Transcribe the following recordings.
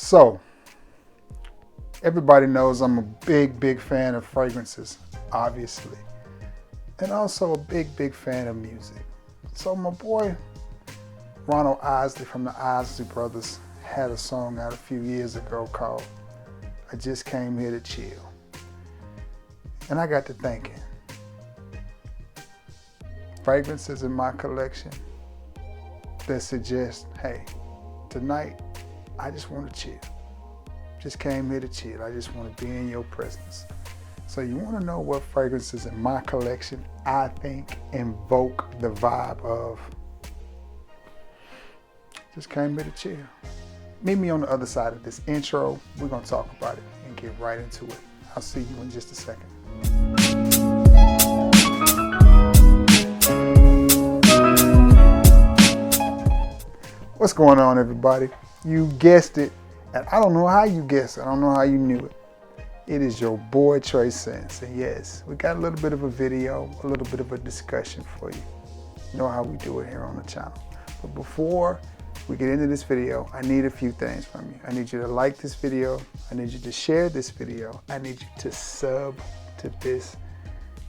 So, everybody knows I'm a big fan of fragrances, obviously. And also a big fan of music. So my boy, Ronald Isley from the Isley Brothers had a song out a few years ago called I Just Came Here to Chill. And I got to thinking, fragrances in my collection that suggest, hey, tonight, I just want to chill. Just came here to chill. I just want to be in your presence. So you want to know what fragrances in my collection I think invoke the vibe of just came here to chill. Meet me on the other side of this intro. We're going to talk about it and get right into it. I'll see you in just a second. What's going on, everybody? You guessed it, and I don't know how you guessed it. I don't know how you knew it. It is your boy Trey Sense, and yes, we got a little bit of a video, a little bit of a discussion for you. You know how we do it here on the channel. But before we get into this video, I need a few things from you. I need you to like this video. I need you to share this video. I need you to sub to this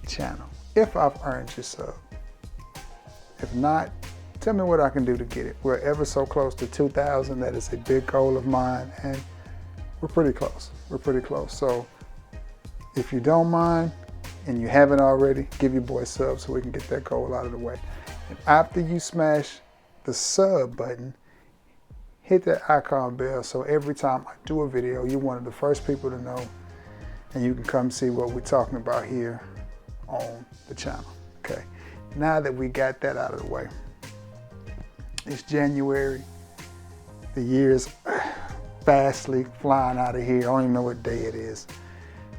channel, if I've earned your sub. If not, tell me what I can do to get it. We're ever so close to 2,000. That is a big goal of mine, and we're pretty close. We're pretty close. So if you don't mind and you haven't already, give your boy a sub so we can get that goal out of the way. And after you smash the sub button, hit that icon bell so every time I do a video, you're one of the first people to know, and you can come see what we're talking about here on the channel. Okay. Now that we got that out of the way, it's January. The year is fastly flying out of here. I don't even know what day it is.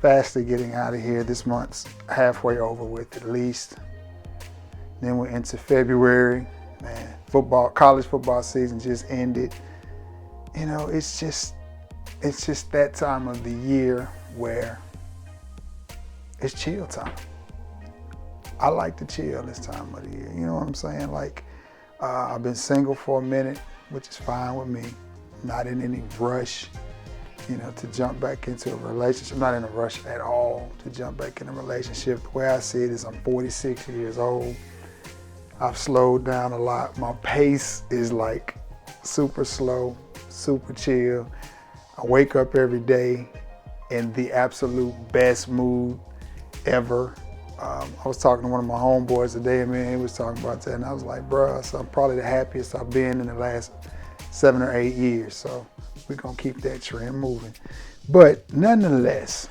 Fastly getting out of here. This month's halfway over with at least. Then we're into February. Man, college football season just ended. You know, it's just that time of the year where it's chill time. I like to chill this time of the year. You know what I'm saying? Like, I've been single for a minute, which is fine with me. Not in any rush, you know, to jump back into a relationship. I'm not in a rush at all to jump back in a relationship. The way I see it is I'm 46 years old. I've slowed down a lot. My pace is like super slow, super chill. I wake up every day in the absolute best mood ever. I was talking to one of my homeboys today, and man, he was talking about that, and I was like, bruh, so I'm probably the happiest I've been in the last 7 or 8 years. So we're gonna keep that trend moving. But nonetheless,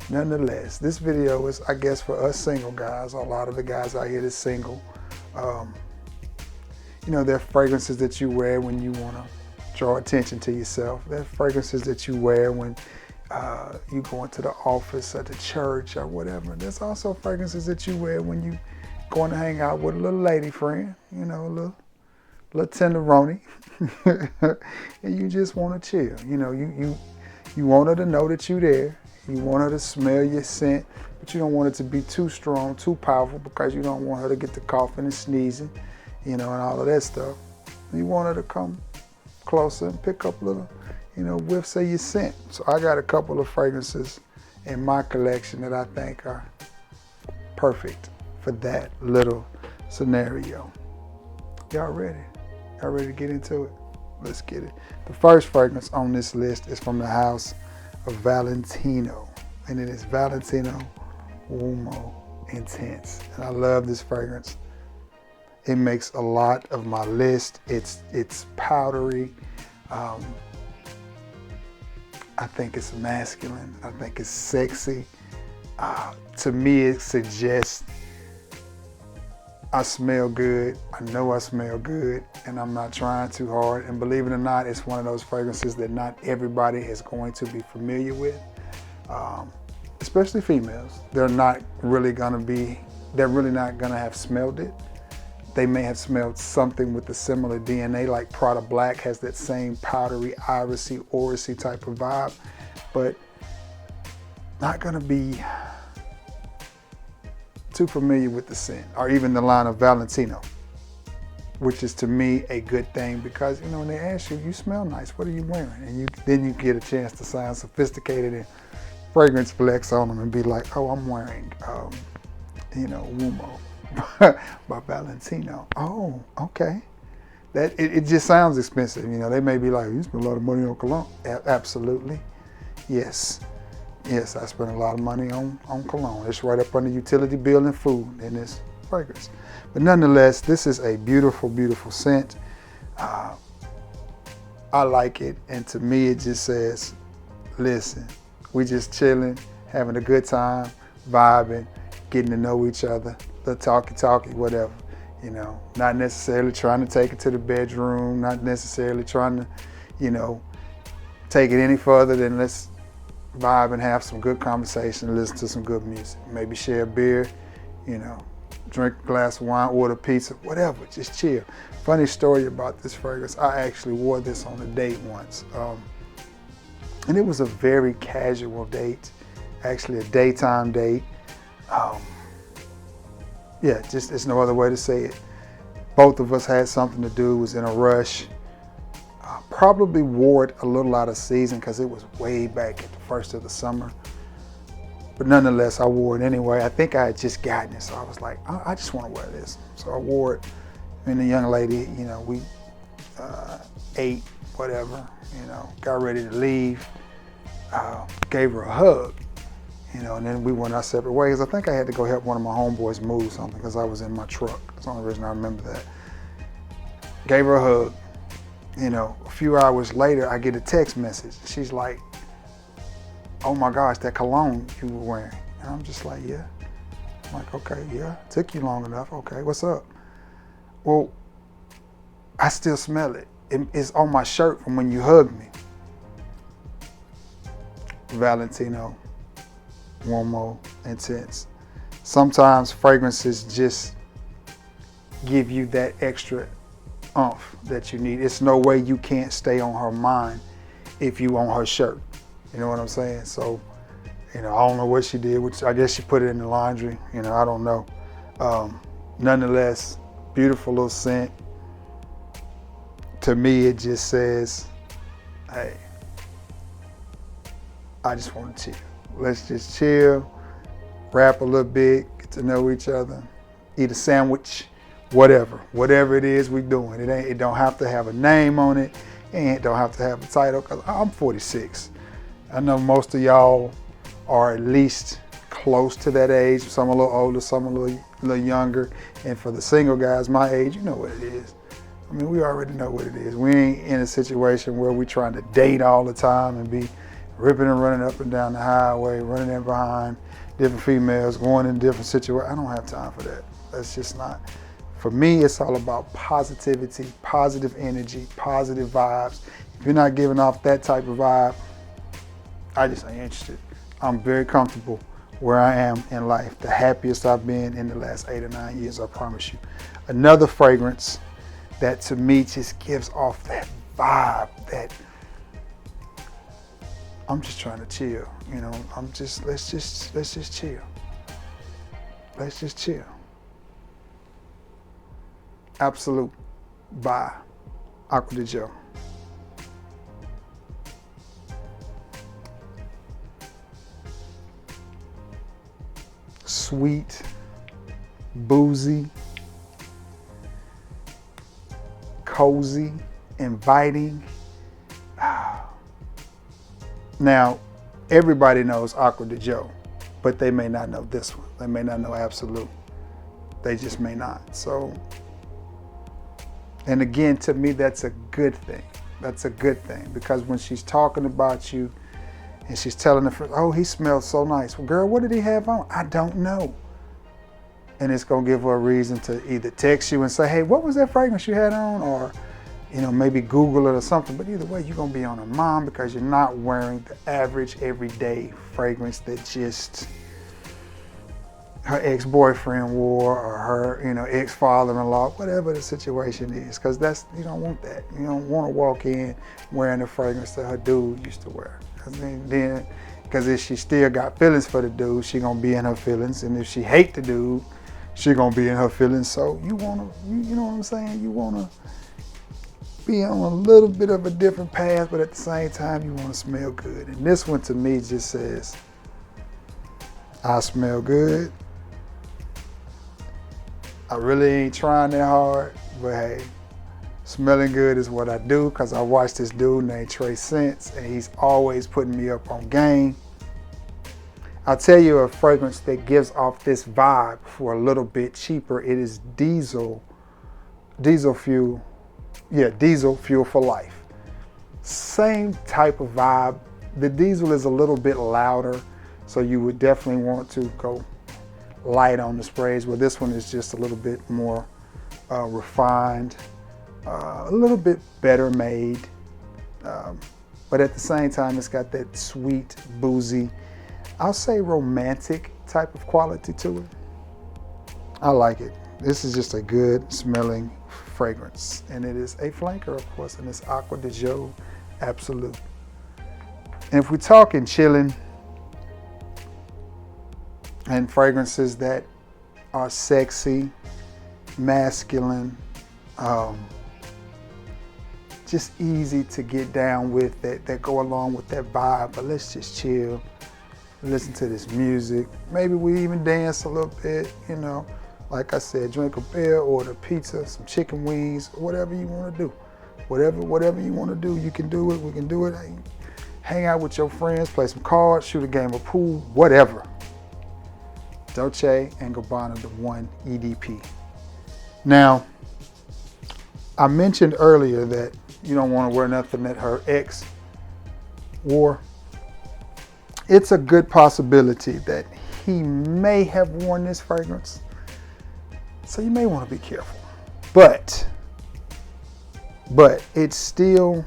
this video is, I guess, for us single guys. A lot of the guys out here that's single. You know, there are fragrances that you wear when you wanna draw attention to yourself. There are fragrances that you wear when you go into the office or the church or whatever. There's also fragrances that you wear when you going to hang out with a little lady friend, you know, a little tenderoni, and you just want to chill. You know, you want her to know that you're there. You want her to smell your scent, but you don't want it to be too strong, too powerful, because you don't want her to get to coughing and sneezing, you know, and all of that stuff. You want her to come closer and pick up little, you know, whiffs of your scent. So I got a couple of fragrances in my collection that I think are perfect for that little scenario. Y'all ready? Y'all ready to get into it? Let's get it. The first fragrance on this list is from the house of Valentino, and it is Valentino Uomo Intense. And I love this fragrance. It makes a lot of my list. It's powdery. I think it's masculine. I think it's sexy. To me, it suggests I smell good. I know I smell good, and I'm not trying too hard. And believe it or not, it's one of those fragrances that not everybody is going to be familiar with, especially females. They're not really not gonna have smelled it. They may have smelled something with a similar DNA, like Prada Black has that same powdery, irisy, orrisy type of vibe, but not gonna be too familiar with the scent, or even the line of Valentino. which is to me a good thing, because when they ask you, you smell nice, what are you wearing? And then you get a chance to sound sophisticated and fragrance flex on them and be like, oh, I'm wearing, Uomo by Valentino. Oh, okay. That it just sounds expensive. They may be like, you spend a lot of money on cologne. Absolutely. Yes, I spend a lot of money on cologne. It's right up under utility bill and food in this fragrance. But nonetheless, this is a beautiful, beautiful scent. I like it, and to me it just says, listen, we just chilling, having a good time, vibing, getting to know each other, the talky, whatever. Not necessarily trying to take it to the bedroom, not necessarily trying to, take it any further than let's vibe and have some good conversation and listen to some good music. Maybe share a beer, drink a glass of wine, order pizza, whatever, just chill. Funny story about this fragrance, I actually wore this on a date once. And it was a very casual date, actually a daytime date. There's no other way to say it. Both of us had something to do, was in a rush. Probably wore it a little out of season because it was way back at the first of the summer. But nonetheless, I wore it anyway. I think I had just gotten it, so I was like, I just want to wear this. So I wore it, and the young lady, we ate, whatever, got ready to leave, gave her a hug, and then we went our separate ways. I think I had to go help one of my homeboys move something because I was in my truck. That's the only reason I remember that. Gave her a hug. A few hours later, I get a text message. She's like, oh my gosh, that cologne you were wearing. And I'm just like, yeah. I'm like, okay, yeah, took you long enough. Okay, what's up? Well, I still smell it. It's on my shirt from when you hugged me. Valentino, Uomo, Intense. Sometimes fragrances just give you that extra oomph that you need. It's no way you can't stay on her mind if you on her shirt. You know what I'm saying? So, I don't know what she did, which I guess she put it in the laundry. I don't know. Nonetheless, beautiful little scent. To me, it just says, hey, I just want to chill. Let's just chill, rap a little bit, get to know each other, eat a sandwich, whatever it is we doing. It don't have to have a name on it, and it don't have to have a title, because I'm 46. I know most of y'all are at least close to that age. Some a little older, some a little younger. And for the single guys my age, you know what it is. I mean, we already know what it is. We ain't in a situation where we're trying to date all the time and be ripping and running up and down the highway, running in behind different females, going in different situations. I don't have time for that. That's just not. For me, it's all about positivity, positive energy, positive vibes. If you're not giving off that type of vibe, I just ain't interested. I'm very comfortable where I am in life. The happiest I've been in the last 8 or 9 years, I promise you. Another fragrance that to me just gives off that vibe, that I'm just trying to chill. Let's just chill. Let's just chill. Absolu by Acqua di Gio. Sweet, boozy, cozy, inviting. Now, everybody knows Acqua di Gio, but they may not know this one. They may not know Absolu. They just may not. So, and again, to me, that's a good thing. That's a good thing, because when she's talking about you and she's telling the friend, oh, he smells so nice. Well, girl, what did he have on? I don't know. And it's gonna give her a reason to either text you and say, hey, what was that fragrance you had on? Or, maybe Google it or something. But either way, you're gonna be on her mind, because you're not wearing the average everyday fragrance that just her ex-boyfriend wore, or her, ex-father-in-law, whatever the situation is. Because you don't want that. You don't want to walk in wearing a fragrance that her dude used to wear. Because if she still got feelings for the dude, she gonna be in her feelings. And if she hate the dude, she gonna be in her feelings. So you wanna, you know what I'm saying? You wanna be on a little bit of a different path, but at the same time, you wanna smell good. And this one to me just says, I smell good. I really ain't trying that hard, but hey, smelling good is what I do, because I watched this dude named Trey Scents, and he's always putting me up on game. I'll tell you a fragrance that gives off this vibe for a little bit cheaper. It is diesel fuel. Yeah, diesel fuel for life. Same type of vibe. The diesel is a little bit louder, so you would definitely want to go light on the sprays, where this one is just a little bit more refined, a little bit better made, but at the same time, it's got that sweet, boozy, I'll say romantic type of quality to it. I like it. This is just a good smelling fragrance, and it is a flanker, of course, and it's Acqua di Gio Absolu. And if we're talking chilling and fragrances that are sexy, masculine, just easy to get down with, that go along with that vibe, but let's just chill, listen to this music. Maybe we even dance a little bit, you know. Like I said, drink a beer, order pizza, some chicken wings, whatever you want to do. Whatever you want to do, you can do it. We can do it. Hang out with your friends, play some cards, shoot a game of pool, whatever. Dolce Gabbana The One EDP. Now, I mentioned earlier that you don't want to wear nothing that her ex wore. It's a good possibility that he may have worn this fragrance, so you may want to be careful. But it still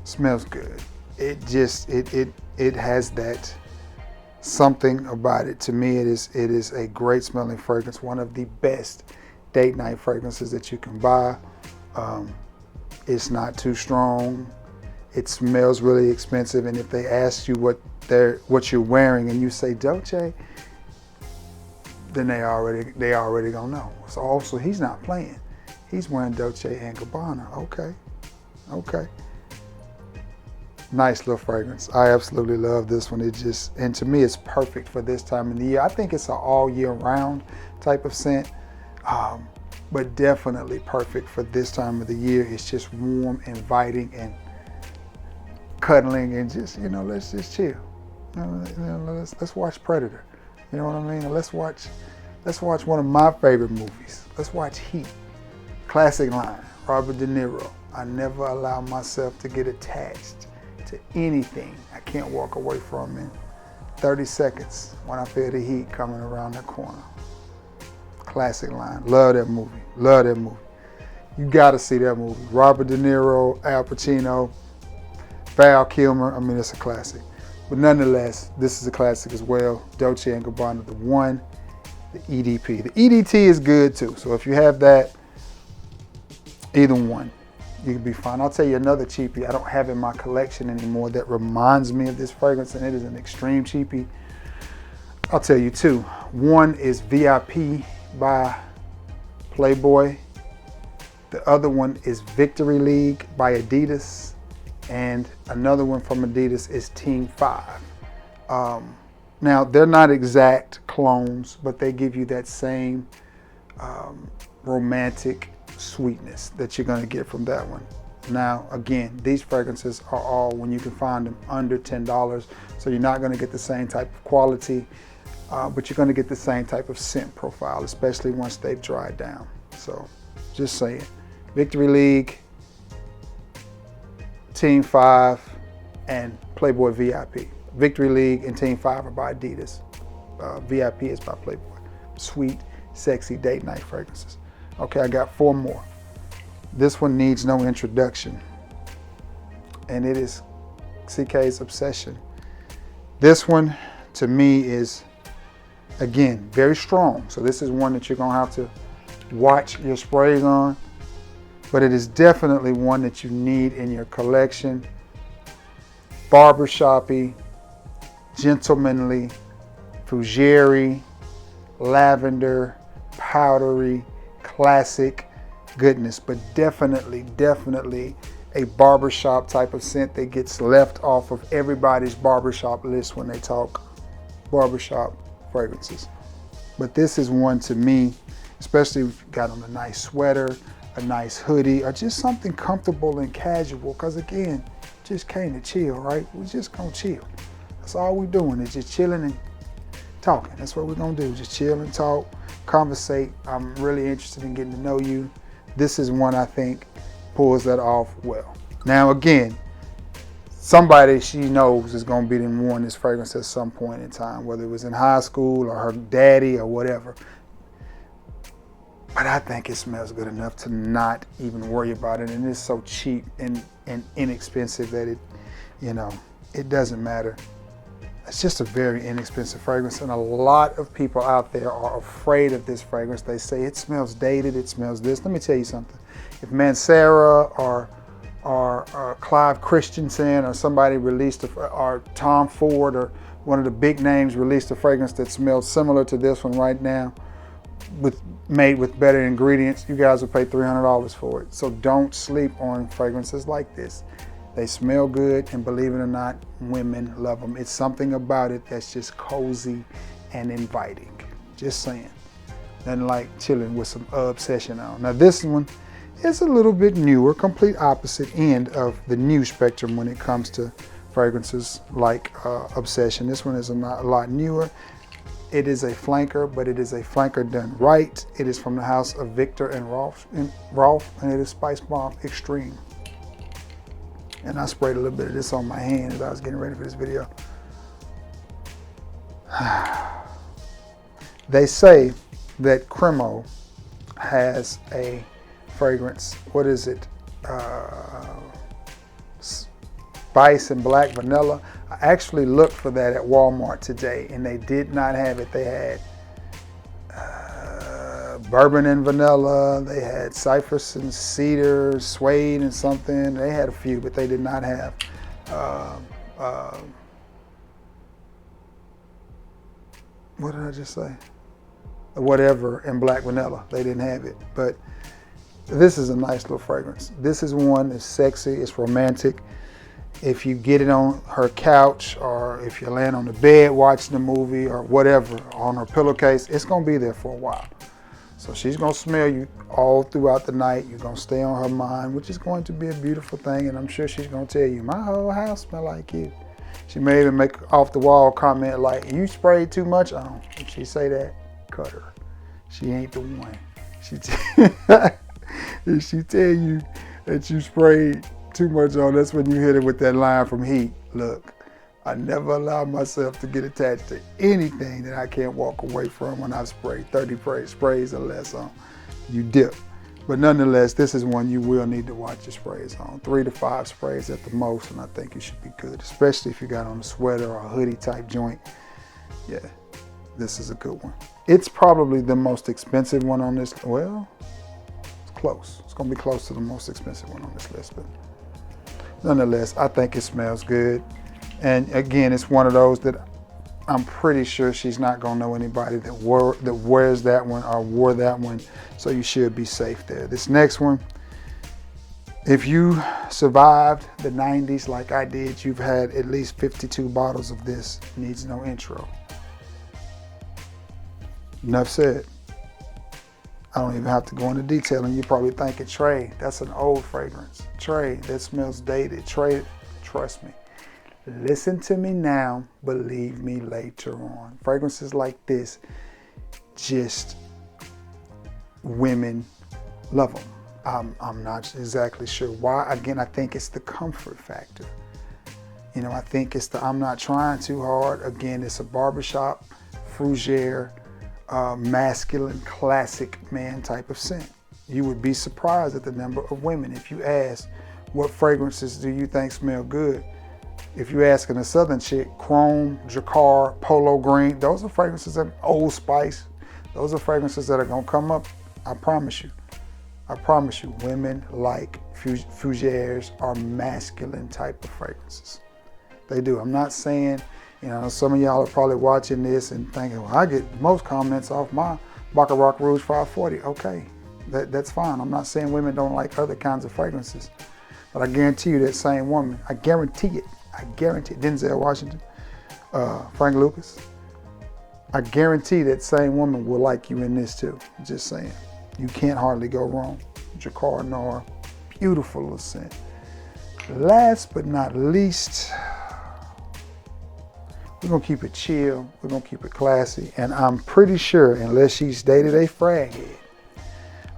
smells good. It just it has that something about it. To me, it is a great smelling fragrance, one of the best date night fragrances that you can buy. It's not too strong. It smells really expensive, and if they ask you what you're wearing and you say Dolce, then they already gonna know. So also, he's not playing. He's wearing Dolce & Gabbana. Okay. Nice little fragrance. I absolutely love this one. And to me, it's perfect for this time of the year. I think it's an all year round type of scent, but definitely perfect for this time of the year. It's just warm, inviting, and cuddling, and just, you know, let's just chill. Let's watch Predator. You know what I mean? Let's watch one of my favorite movies. Let's watch Heat. Classic line, Robert De Niro. I never allow myself to get attached to anything I can't walk away from in 30 seconds when I feel the heat coming around the corner. Classic line. Love that movie. Love that movie. You gotta see that movie. Robert De Niro, Al Pacino, Val Kilmer. I mean, it's a classic. But nonetheless, this is a classic as well. Dolce & Gabbana The One, the EDP. The EDT is good too. So if you have that, either one, you can be fine. I'll tell you another cheapie I don't have in my collection anymore that reminds me of this fragrance, and it is an extreme cheapie. I'll tell you two. One is VIP by Playboy. The other one is Victory League by Adidas. And another one from Adidas is Team 5. Now, they're not exact clones, but they give you that same romantic sweetness that you're going to get from that one. Now, again, these fragrances are all, when you can find them, under $10. So you're not going to get the same type of quality, but you're going to get the same type of scent profile, especially once they've dried down. So just saying. Victory League, Team 5, and Playboy VIP. Victory League and Team 5 are by Adidas. VIP is by Playboy. Sweet, sexy date night fragrances. Okay, I got 4 more. This one needs no introduction, and it is CK's Obsession. This one, to me, is, again, very strong. So this is one that you're gonna have to watch your sprays on, but it is definitely one that you need in your collection. Barbershoppy, gentlemanly, fougère, lavender, powdery, classic goodness, but definitely a barbershop type of scent that gets left off of everybody's barbershop list when they talk barbershop fragrances. But this is one to me, especially if you got on a nice sweater, a nice hoodie, or just something comfortable and casual, because again, just came to chill, right? We're just gonna chill. That's all we're doing, is just chilling and talking. That's what we're gonna do, just chill and talk, conversate. I'm really interested in getting to know you. This is one I think pulls that off well. Now again, somebody she knows is gonna be worn this fragrance at some point in time, whether it was in high school or her daddy or whatever. But I think it smells good enough to not even worry about it, and it's so cheap and inexpensive that it doesn't matter. It's just a very inexpensive fragrance, and a lot of people out there are afraid of this fragrance. They say it smells dated, it smells this. Let me tell you something. If Mancera or Clive Christensen or somebody released, or Tom Ford or one of the big names released a fragrance that smells similar to this one right now, made with better ingredients, you guys will pay $300 for it. So don't sleep on fragrances like this. They smell good, and believe it or not, women love them. It's something about it that's just cozy and inviting. Just saying. Nothing like chilling with some Obsession on. Now this one is a little bit newer, complete opposite end of the new spectrum when it comes to fragrances like Obsession. This one is a lot newer. It is a flanker, but it is a flanker done right. It is from the house of Victor and Rolf, and it is Spicebomb Extreme. And I sprayed a little bit of this on my hand as I was getting ready for this video. They say that Cremo has a fragrance, what is it? Spice and black vanilla. I actually looked for that at Walmart today, and they did not have it. They had bourbon and vanilla, they had cypress and cedar, suede and something. They had a few, but they did not have what did I just say? Whatever and black vanilla. They didn't have it, but this is a nice little fragrance. This is one that's sexy, it's romantic. If you get it on her couch, or if you're laying on the bed watching the movie or whatever, on her pillowcase, it's gonna be there for a while. So she's gonna smell you all throughout the night. You're gonna stay on her mind, which is going to be a beautiful thing. And I'm sure she's gonna tell you, my whole house smell like you. She may even make off the wall comment like, you sprayed too much on. If she say that, cut her. She ain't the one. If she tell you that you sprayed too much on, that's when you hit her with that line from Heat. Look, I never allow myself to get attached to anything that I can't walk away from when I've sprayed 30 sprays or less on. You dip. But nonetheless, this is one you will need to watch your sprays on. 3 to 5 sprays at the most, and I think you should be good, especially if you got on a sweater or a hoodie type joint. Yeah, this is a good one. It's probably the most expensive one on this. Well, it's close. It's gonna be close to the most expensive one on this list, but nonetheless, I think it smells good. And again, it's one of those that I'm pretty sure she's not gonna know anybody that wears that one or wore that one, so you should be safe there. This next one, if you survived the 90s like I did, you've had at least 52 bottles of this. Needs no intro. Enough said. I don't even have to go into detail, and you're probably thinking, Trey, that's an old fragrance. Trey, that smells dated. Trey, trust me. Listen to me now, believe me later on. Fragrances like this, just women love them. I'm not exactly sure why. Again, I think it's the comfort factor. You know, I think it's the I'm not trying too hard. Again, it's a barbershop, fougère, masculine, classic man type of scent. You would be surprised at the number of women. If you ask, what fragrances do you think smell good? If you're asking a southern chick, Chrome, Jacquard, Polo Green, those are fragrances that, Old Spice, those are fragrances that are gonna come up. I promise you. I promise you, women like fougères are masculine type of fragrances. They do. I'm not saying You know, some of y'all are probably watching this and thinking, well, I get most comments off my Baccarat Rouge 540. Okay, that's fine. I'm not saying women don't like other kinds of fragrances, but I guarantee you that same woman, I guarantee it, Denzel Washington, Frank Lucas, I guarantee that same woman will like you in this too. Just saying. You can't hardly go wrong. Jacquard Noir, beautiful little scent. Last but not least, we're gonna keep it chill, we're gonna keep it classy, and I'm pretty sure, unless she's dated a frag head,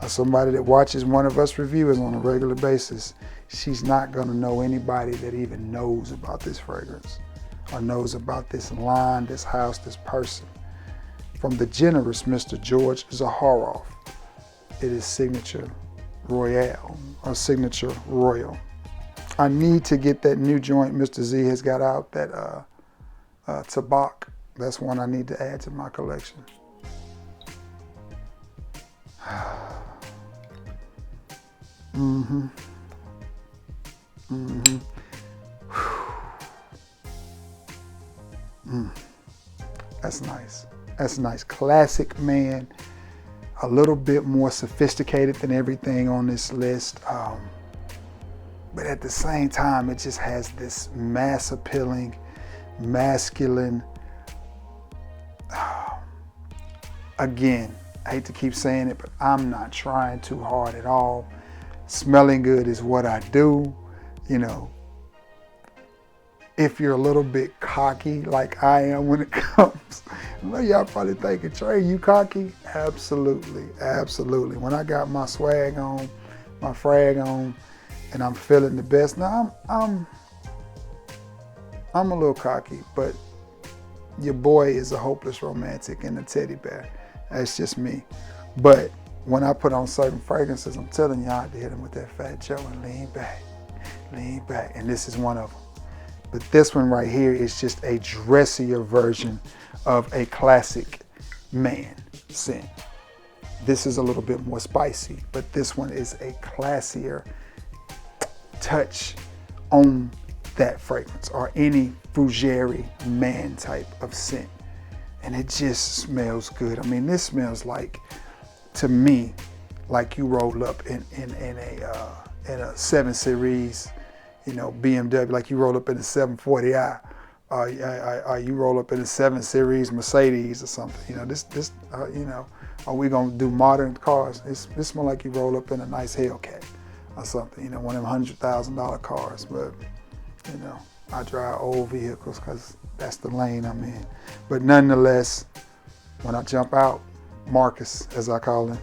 or somebody that watches one of us reviewers on a regular basis, she's not gonna know anybody that even knows about this fragrance, or knows about this line, this house, this person. From the generous Mr. George Zaharoff, it is Signature Royale, or Signature Royal. I need to get that new joint Mr. Z has got out, that Tabak. That's one I need to add to my collection. That's nice. That's nice. Classic, man. A little bit more sophisticated than everything on this list. But at the same time, it just has this mass appealing, masculine, again, I hate to keep saying it, but I'm not trying too hard at all. Smelling good is what I do. You know, if you're a little bit cocky like I am when it comes, I know y'all probably thinking, Trey, you cocky? Absolutely, absolutely. When I got my swag on, my frag on, and I'm feeling the best. Now I'm a little cocky, but your boy is a hopeless romantic and a teddy bear. That's just me. But when I put on certain fragrances, I'm telling you, I have to hit him with that Fat Joe and lean back, and this is one of them. But this one right here is just a dressier version of a classic man scent. This is a little bit more spicy, but this one is a classier touch on that fragrance, or any fougère man type of scent. And it just smells good. I mean, this smells like, to me, like you rolled up in a 7 Series, you know, BMW, like you roll up in a 740i, you roll up in a 7 Series Mercedes or something. You know, this you know, are we gonna do modern cars? This smells like you roll up in a nice Hellcat or something, you know, one of them $100,000 cars. But, you know, I drive old vehicles because that's the lane I'm in. But nonetheless, when I jump out, Marcus, as I call him,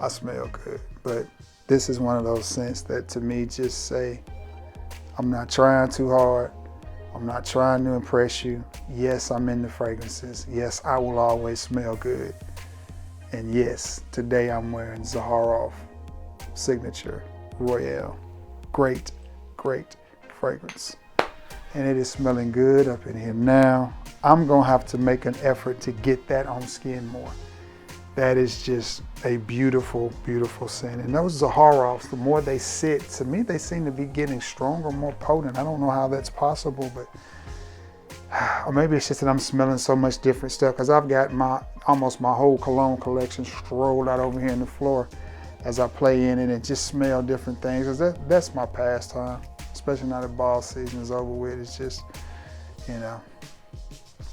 I smell good. But this is one of those scents that to me just say, I'm not trying too hard. I'm not trying to impress you. Yes, I'm into fragrances. Yes, I will always smell good. And yes, today I'm wearing Zaharoff Signature Royale. Great, great fragrance. And it is smelling good up in here now. I'm gonna have to make an effort to get that on skin more. That is just a beautiful, beautiful scent. And those Zaharoffs, the more they sit, to me, they seem to be getting stronger, more potent. I don't know how that's possible, but, or maybe it's just that I'm smelling so much different stuff, because I've got almost my whole cologne collection strolled out over here on the floor as I play in it and just smell different things. 'Cause that's my pastime, especially now that ball season is over with. It's just, you know,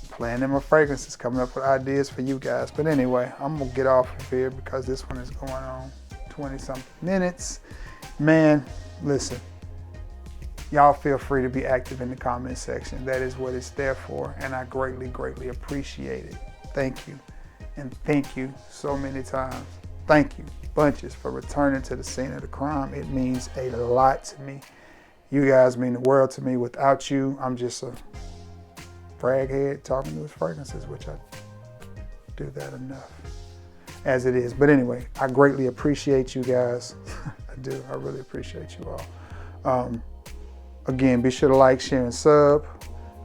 playing in my fragrances, coming up with ideas for you guys. But anyway, I'm gonna get off of here because this one is going on 20-something minutes. Man, listen, y'all feel free to be active in the comment section. That is what it's there for, and I greatly, greatly appreciate it. Thank you, and thank you so many times. Thank you, bunches, for returning to the scene of the crime. It means a lot to me. You guys mean the world to me. Without you, I'm just a frag head talking to his fragrances, which I do that enough as it is. But anyway, I greatly appreciate you guys. I do. I really appreciate you all. Again, be sure to like, share, and sub.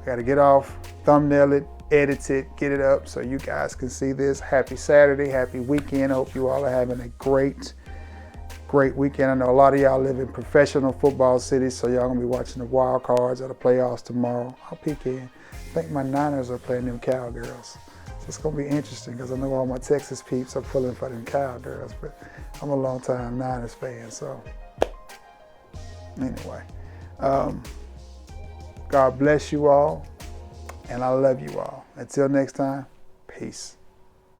I got to get off, thumbnail it, edit it, get it up so you guys can see this. Happy Saturday, happy weekend. I hope you all are having a great great weekend. I know a lot of y'all live in professional football cities, so y'all gonna be watching the wild cards of the playoffs tomorrow. I'll peek in. I think my Niners are playing them Cowgirls. So it's gonna be interesting because I know all my Texas peeps are pulling for them Cowgirls, but I'm a longtime Niners fan, so anyway. God bless you all, and I love you all. Until next time, peace.